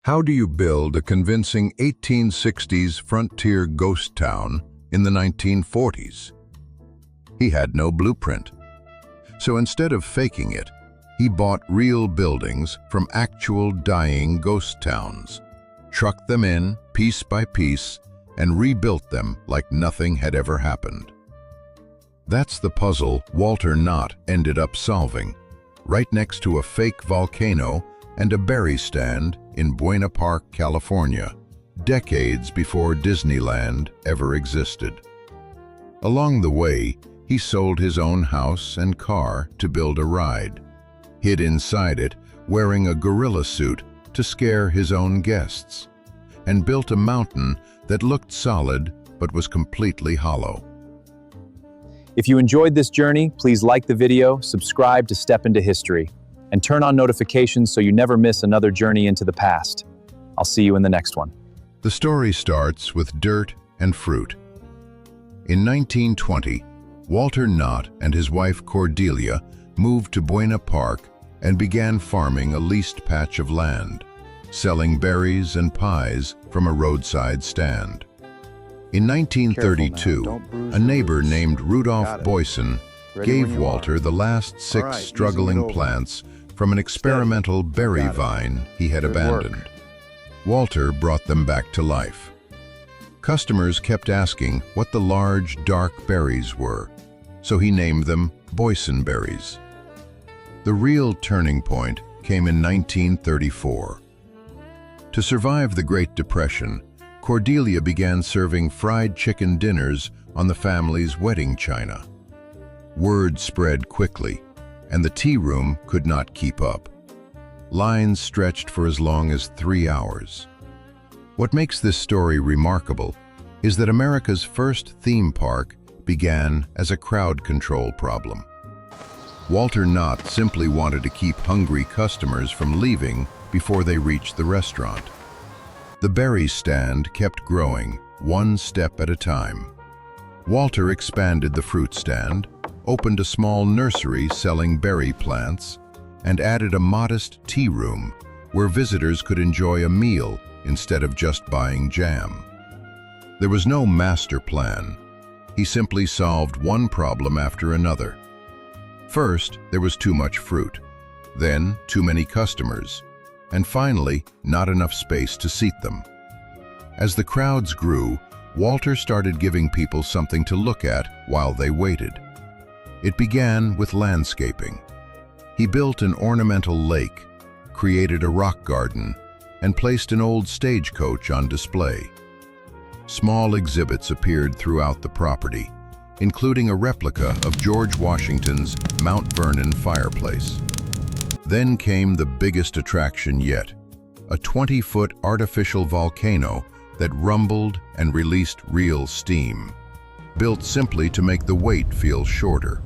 How do you build a convincing 1860s frontier ghost town in the 1940s? He had no blueprint. So instead of faking it, he bought real buildings from actual dying ghost towns, trucked them in piece by piece, and rebuilt them like nothing had ever happened. That's the puzzle Walter Knott ended up solving, right next to a fake volcano and a berry stand in Buena Park, California, decades before Disneyland ever existed. Along the way, he sold his own house and car to build a ride, hid inside it wearing a gorilla suit to scare his own guests, and built a mountain that looked solid but was completely hollow. If you enjoyed this journey, please like the video, subscribe to Step into History, and turn on notifications so you never miss another journey into the past. I'll see you in the next one. The story starts with dirt and fruit. In 1920, Walter Knott and his wife Cordelia moved to Buena Park and began farming a leased patch of land, selling berries and pies from a roadside stand. In 1932, a neighbor named Rudolph Boyson gave Walter the last 6 struggling plants from an experimental berry vine he had abandoned. Walter brought them back to life. Customers kept asking what the large, dark berries were, so he named them boysenberries. The real turning point came in 1934. To survive the Great Depression, Cordelia began serving fried chicken dinners on the family's wedding china. Word spread quickly, and the tea room could not keep up. Lines stretched for as long as 3 hours. What makes this story remarkable is that America's first theme park began as a crowd control problem. Walter Knott simply wanted to keep hungry customers from leaving before they reached the restaurant. The berry stand kept growing, one step at a time. Walter expanded the fruit stand, opened a small nursery selling berry plants, and added a modest tea room where visitors could enjoy a meal instead of just buying jam. There was no master plan. He simply solved one problem after another. First, there was too much fruit, then too many customers, and finally, not enough space to seat them. As the crowds grew, Walter started giving people something to look at while they waited. It began with landscaping. He built an ornamental lake, created a rock garden, and placed an old stagecoach on display. Small exhibits appeared throughout the property, including a replica of George Washington's Mount Vernon fireplace. Then came the biggest attraction yet, a 20-foot artificial volcano that rumbled and released real steam, built simply to make the wait feel shorter.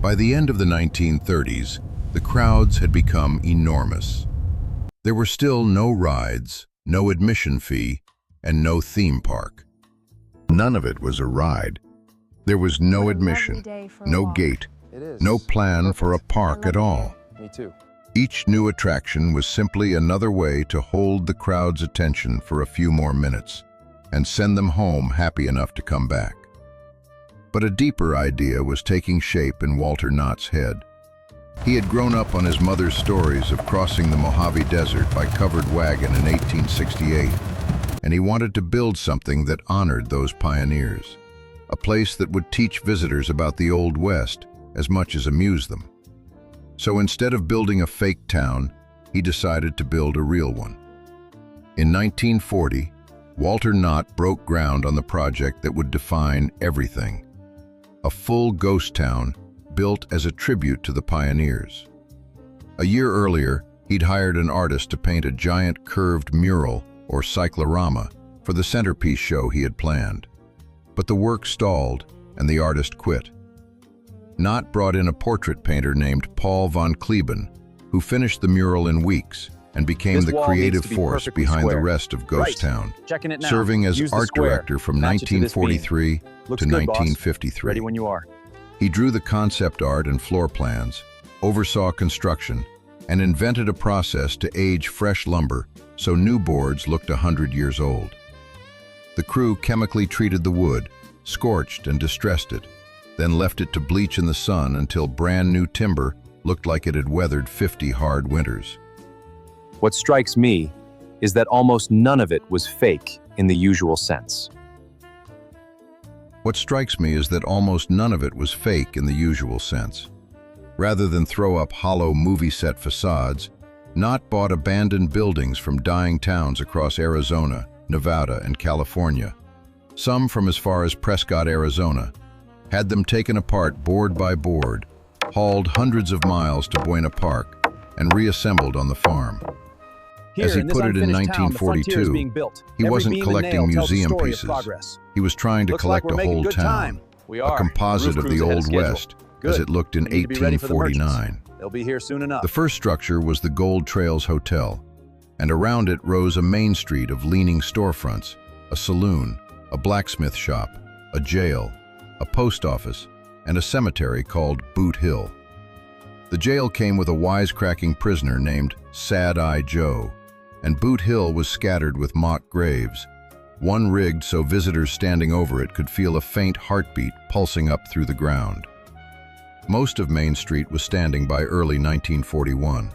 By the end of the 1930s, the crowds had become enormous. There were still no rides, no admission fee, and no theme park. None of it was a ride. There was no admission, no gate, no plan for a park at all. Me too. Each new attraction was simply another way to hold the crowd's attention for a few more minutes and send them home happy enough to come back. But a deeper idea was taking shape in Walter Knott's head. He had grown up on his mother's stories of crossing the Mojave Desert by covered wagon in 1868, and he wanted to build something that honored those pioneers, a place that would teach visitors about the Old West as much as amuse them. So instead of building a fake town, he decided to build a real one. In 1940, Walter Knott broke ground on the project that would define everything: a full ghost town built as a tribute to the pioneers. A year earlier, he'd hired an artist to paint a giant curved mural, or cyclorama, for the centerpiece show he had planned. But the work stalled, and the artist quit. Knott brought in a portrait painter named Paul von Kleben, who finished the mural in weeks and became the creative force behind the rest of Ghost Town, serving as art director from 1943 to 1953. Ready when you are. He drew the concept art and floor plans, oversaw construction, and invented a process to age fresh lumber so new boards looked 100 years old. The crew chemically treated the wood, scorched and distressed it, then left it to bleach in the sun until brand new timber looked like it had weathered 50 hard winters. What strikes me is that almost none of it was fake in the usual sense. What strikes me is that almost none of it was fake in the usual sense. Rather than throw up hollow movie set facades, Knott bought abandoned buildings from dying towns across Arizona, Nevada, and California, some from as far as Prescott, Arizona, had them taken apart board by board, hauled hundreds of miles to Buena Park, and reassembled on the farm. As he put it in 1942, he wasn't collecting museum pieces. He was trying to collect a whole town, a composite of the Old West, as it looked in 1849. They'll be here soon enough. The first structure was the Gold Trails Hotel, and around it rose a main street of leaning storefronts, a saloon, a blacksmith shop, a jail, a post office, and a cemetery called Boot Hill. The jail came with a wisecracking prisoner named Sad Eye Joe, and Boot Hill was scattered with mock graves, one rigged so visitors standing over it could feel a faint heartbeat pulsing up through the ground. Most of Main Street was standing by early 1941.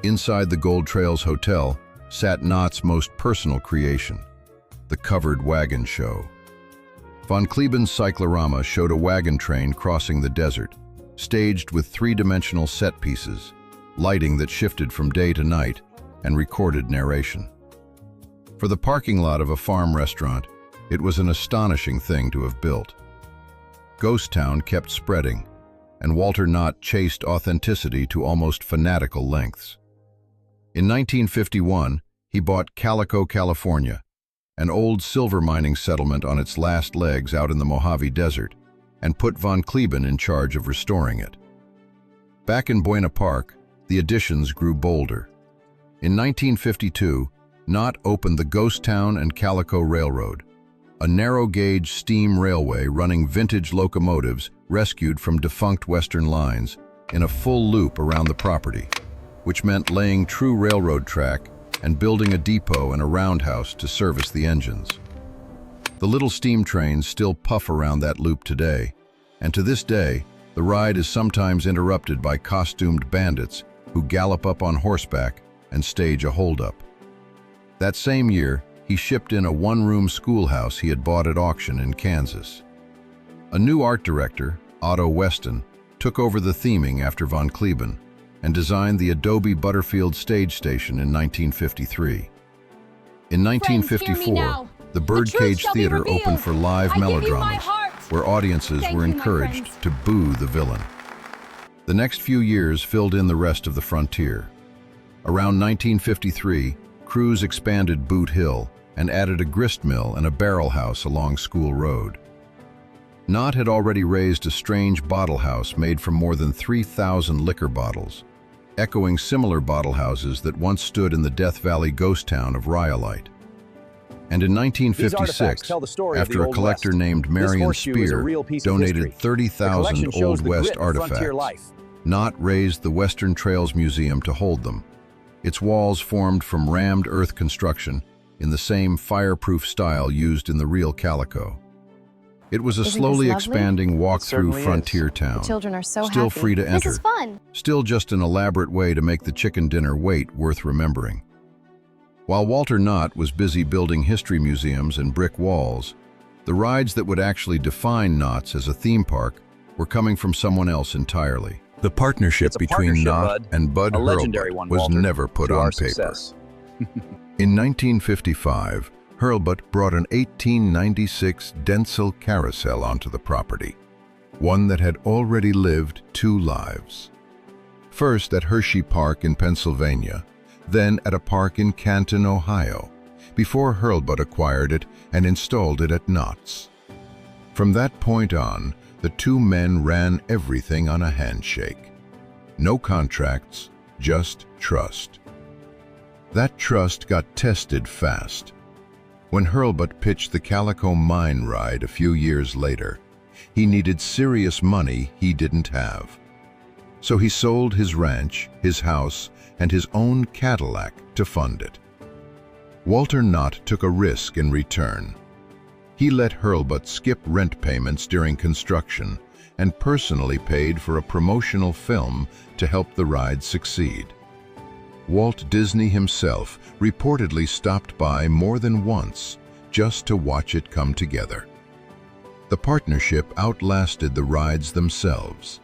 Inside the Gold Trails Hotel sat Knott's most personal creation, the covered wagon show. Von Kleben's cyclorama showed a wagon train crossing the desert, staged with three-dimensional set pieces, lighting that shifted from day to night, and recorded narration. For the parking lot of a farm restaurant, it was an astonishing thing to have built. Ghost Town kept spreading, and Walter Knott chased authenticity to almost fanatical lengths. In 1951, he bought Calico, California, an old silver mining settlement on its last legs out in the Mojave Desert, and put von Kleben in charge of restoring it. Back in Buena Park, the additions grew bolder. In 1952, Knott opened the Ghost Town and Calico Railroad, a narrow-gauge steam railway running vintage locomotives rescued from defunct Western lines in a full loop around the property, which meant laying true railroad track and building a depot and a roundhouse to service the engines. The little steam trains still puff around that loop today, and to this day, the ride is sometimes interrupted by costumed bandits who gallop up on horseback and stage a holdup. That same year, he shipped in a one-room schoolhouse he had bought at auction in Kansas. A new art director, Otto Weston, took over the theming after von Kleben and designed the Adobe Butterfield stage station in 1953. In 1954, the Birdcage Theater opened for live melodramas, where audiences were encouraged to boo the villain. The next few years filled in the rest of the frontier. Around 1953, crews expanded Boot Hill and added a grist mill and a barrel house along School Road. Knott had already raised a strange bottle house made from more than 3,000 liquor bottles, echoing similar bottle houses that once stood in the Death Valley ghost town of Rhyolite. And in 1956, after a collector named Marion Spear donated 30,000 Old West artifacts, Knott raised the Western Trails Museum to hold them. Its walls formed from rammed earth construction in the same fireproof style used in the real Calico. It was a slowly expanding walk-through frontier town, still free to enter, still just an elaborate way to make the chicken dinner wait worth remembering. While Walter Knott was busy building history museums and brick walls, the rides that would actually define Knott's as a theme park were coming from someone else entirely. The partnership between Knott and Bud Hurlbut was never put on paper. In 1955, Hurlbut brought an 1896 Denzel carousel onto the property, one that had already lived 2 lives. First at Hershey Park in Pennsylvania, then at a park in Canton, Ohio, before Hurlbut acquired it and installed it at Knott's. From that point on, the 2 men ran everything on a handshake. No contracts, just trust. That trust got tested fast. When Hurlbut pitched the Calico Mine Ride a few years later, he needed serious money he didn't have. So he sold his ranch, his house, and his own Cadillac to fund it. Walter Knott took a risk in return. He let Hurlbut skip rent payments during construction and personally paid for a promotional film to help the ride succeed. Walt Disney himself reportedly stopped by more than once just to watch it come together. The partnership outlasted the rides themselves.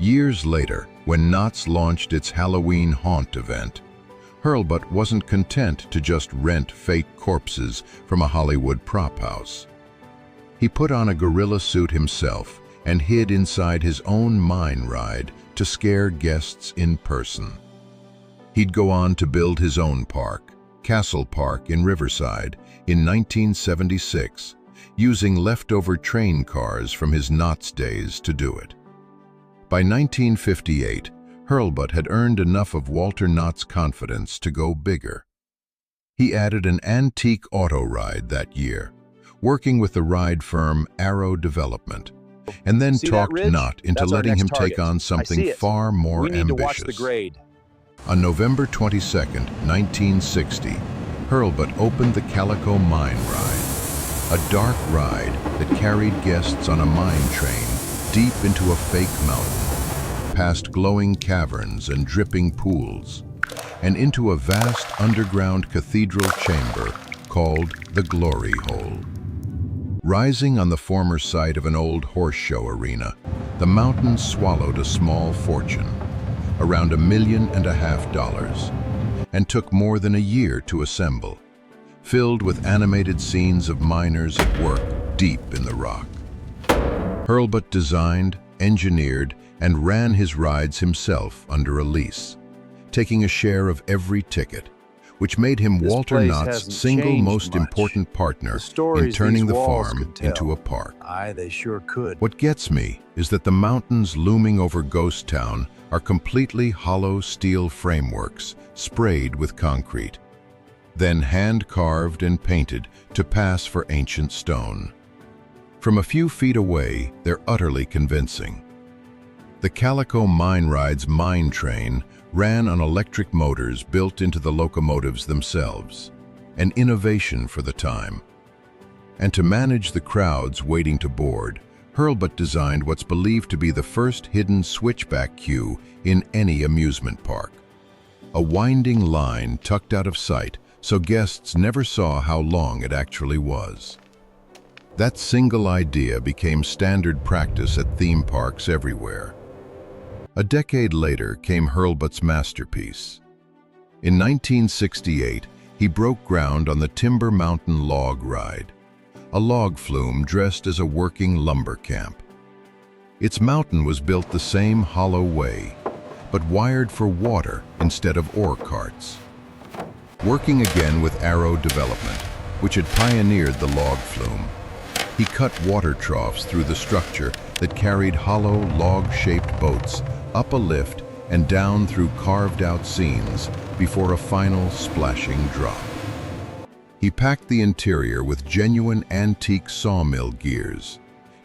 Years later, when Knott's launched its Halloween Haunt event, Hurlbut wasn't content to just rent fake corpses from a Hollywood prop house. He put on a gorilla suit himself and hid inside his own mine ride to scare guests in person. He'd go on to build his own park, Castle Park in Riverside, in 1976, using leftover train cars from his Knott's days to do it. By 1958, Hurlbut had earned enough of Walter Knott's confidence to go bigger. He added an antique auto ride that year, working with the ride firm Arrow Development, and then talked Knott into letting him take on something far more ambitious. To watch the grade. On November 22, 1960, Hurlbut opened the Calico Mine Ride, a dark ride that carried guests on a mine train deep into a fake mountain, past glowing caverns and dripping pools, and into a vast underground cathedral chamber called the Glory Hole. Rising on the former site of an old horse show arena, the mountain swallowed a small fortune, around $1.5 million, and took more than a year to assemble, filled with animated scenes of miners at work deep in the rock. Hurlbut designed, engineered, and ran his rides himself under a lease, taking a share of every ticket, which made him Walter Knott's single most important partner in turning the farm into a park. Aye, they sure could. What gets me is that the mountains looming over Ghost Town are completely hollow steel frameworks sprayed with concrete, then hand-carved and painted to pass for ancient stone. From a few feet away, they're utterly convincing. The Calico Mine Ride's mine train ran on electric motors built into the locomotives themselves, an innovation for the time. And to manage the crowds waiting to board, Hurlbut designed what's believed to be the first hidden switchback queue in any amusement park. A winding line tucked out of sight so guests never saw how long it actually was. That single idea became standard practice at theme parks everywhere. A decade later came Hurlbut's masterpiece. In 1968, he broke ground on the Timber Mountain Log Ride, a log flume dressed as a working lumber camp. Its mountain was built the same hollow way, but wired for water instead of ore carts. Working again with Arrow Development, which had pioneered the log flume, he cut water troughs through the structure that carried hollow, log-shaped boats up a lift and down through carved-out scenes before a final splashing drop. He packed the interior with genuine antique sawmill gears,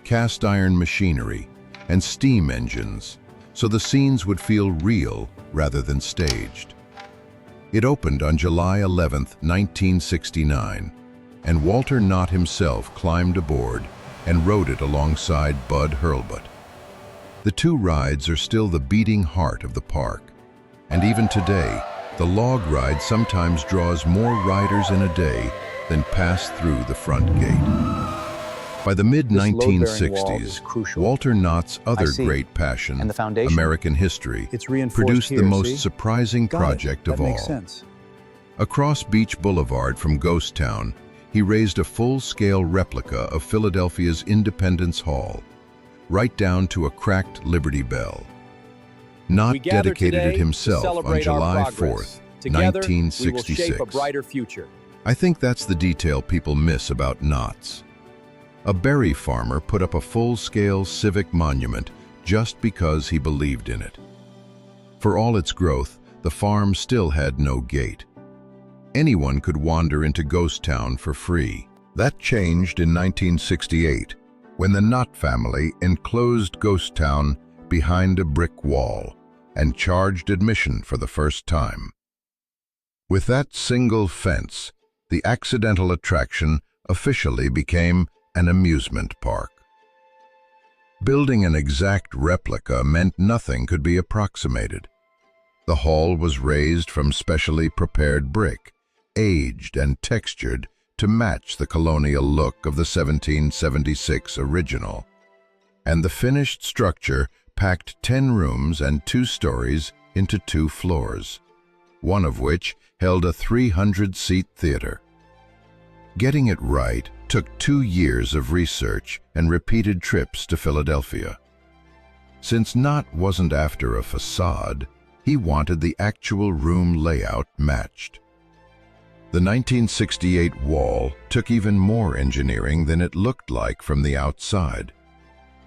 cast-iron machinery, and steam engines, so the scenes would feel real rather than staged. It opened on July 11, 1969, and Walter Knott himself climbed aboard and rode it alongside Bud Hurlbut. The two rides are still the beating heart of the park, and even today, the log ride sometimes draws more riders in a day than pass through the front gate. By the mid-1960s, Walter Knott's other great passion, American history, produced the most surprising project of all. Across Beach Boulevard from Ghost Town, he raised a full-scale replica of Philadelphia's Independence Hall, right down to a cracked Liberty Bell. Knott dedicated it himself on July 4, 1966. I think that's the detail people miss about Knott's. A berry farmer put up a full-scale civic monument just because he believed in it. For all its growth, the farm still had no gate. Anyone could wander into Ghost Town for free. That changed in 1968, when the Knott family enclosed Ghost Town behind a brick wall and charged admission for the first time. With that single fence, the accidental attraction officially became an amusement park. Building an exact replica meant nothing could be approximated. The hall was raised from specially prepared brick, aged and textured to match the colonial look of the 1776 original. And the finished structure packed 10 rooms and 2 stories into 2 floors, one of which held a 300-seat theater. Getting it right took 2 years of research and repeated trips to Philadelphia. Since Knott wasn't after a facade, he wanted the actual room layout matched. The 1968 wall took even more engineering than it looked like from the outside.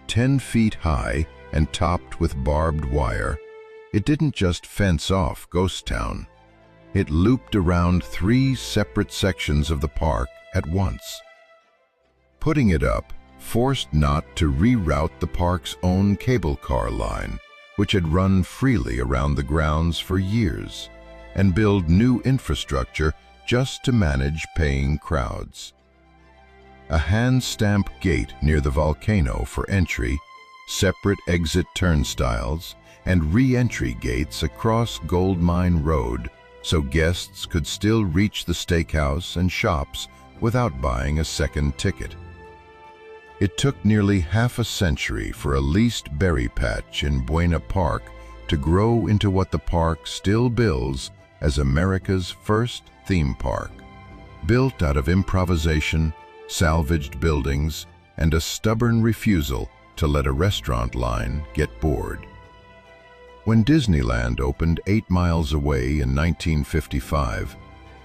10 feet high and topped with barbed wire, it didn't just fence off Ghost Town. It looped around 3 separate sections of the park at once. Putting it up forced Knott to reroute the park's own cable car line, which had run freely around the grounds for years, and build new infrastructure just to manage paying crowds. A hand-stamp gate near the volcano for entry, separate exit turnstiles, and re-entry gates across Gold Mine Road so guests could still reach the steakhouse and shops without buying a second ticket. It took nearly half a century for a leased berry patch in Buena Park to grow into what the park still bills as America's first theme park, built out of improvisation, salvaged buildings, and a stubborn refusal to let a restaurant line get bored. When Disneyland opened 8 miles away in 1955,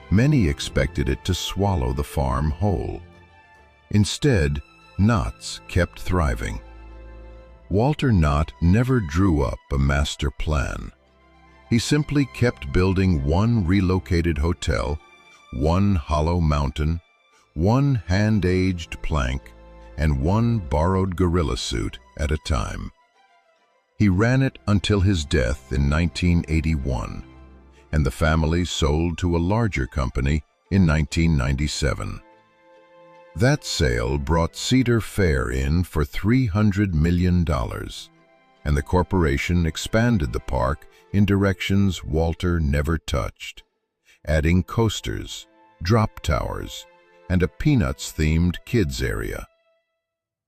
many expected it to swallow the farm whole. Instead, Knotts kept thriving. Walter Knott never drew up a master plan. He simply kept building one relocated hotel, one hollow mountain, one hand-aged plank, and one borrowed gorilla suit at a time. He ran it until his death in 1981, and the family sold to a larger company in 1997. That sale brought Cedar Fair in for $300 million, and the corporation expanded the park in directions Walter never touched, adding coasters, drop towers, and a Peanuts-themed kids area.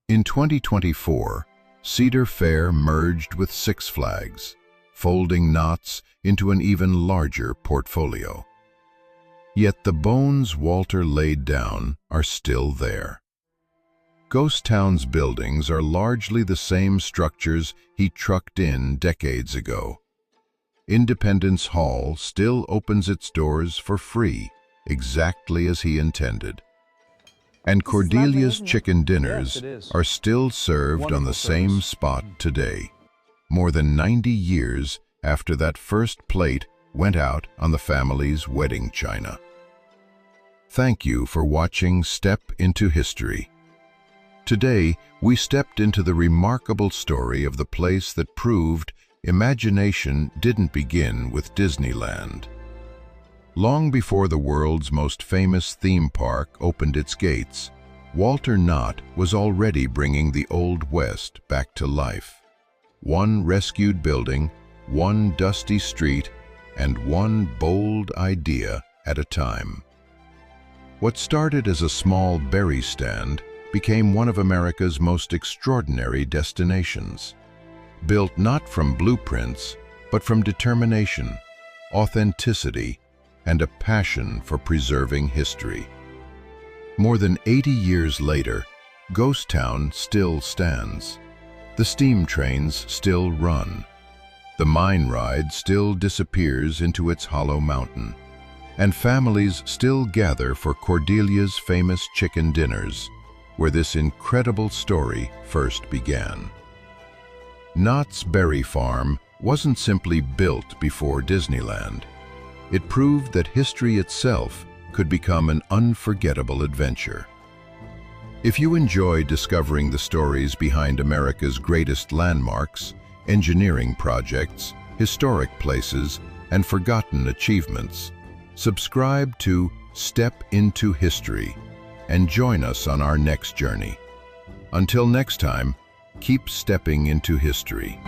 In 2024, Cedar Fair merged with Six Flags, folding Knotts into an even larger portfolio. Yet the bones Walter laid down are still there. Ghost Town's buildings are largely the same structures he trucked in decades ago. Independence Hall still opens its doors for free, exactly as he intended. And Cordelia's chicken dinners are still served on the same spot today, more than 90 years after that first plate went out on the family's wedding china. Thank you for watching Step into History. Today, we stepped into the remarkable story of the place that proved imagination didn't begin with Disneyland. Long before the world's most famous theme park opened its gates, Walter Knott was already bringing the Old West back to life. One rescued building, one dusty street, and one bold idea at a time. What started as a small berry stand became one of America's most extraordinary destinations. Built not from blueprints, but from determination, authenticity, and a passion for preserving history. More than 80 years later, Ghost Town still stands. The steam trains still run. The mine ride still disappears into its hollow mountain. And families still gather for Cordelia's famous chicken dinners, where this incredible story first began. Knott's Berry Farm wasn't simply built before Disneyland. It proved that history itself could become an unforgettable adventure. If you enjoy discovering the stories behind America's greatest landmarks, engineering projects, historic places, and forgotten achievements. Subscribe to Step into History and join us on our next journey. Until next time, keep stepping into history.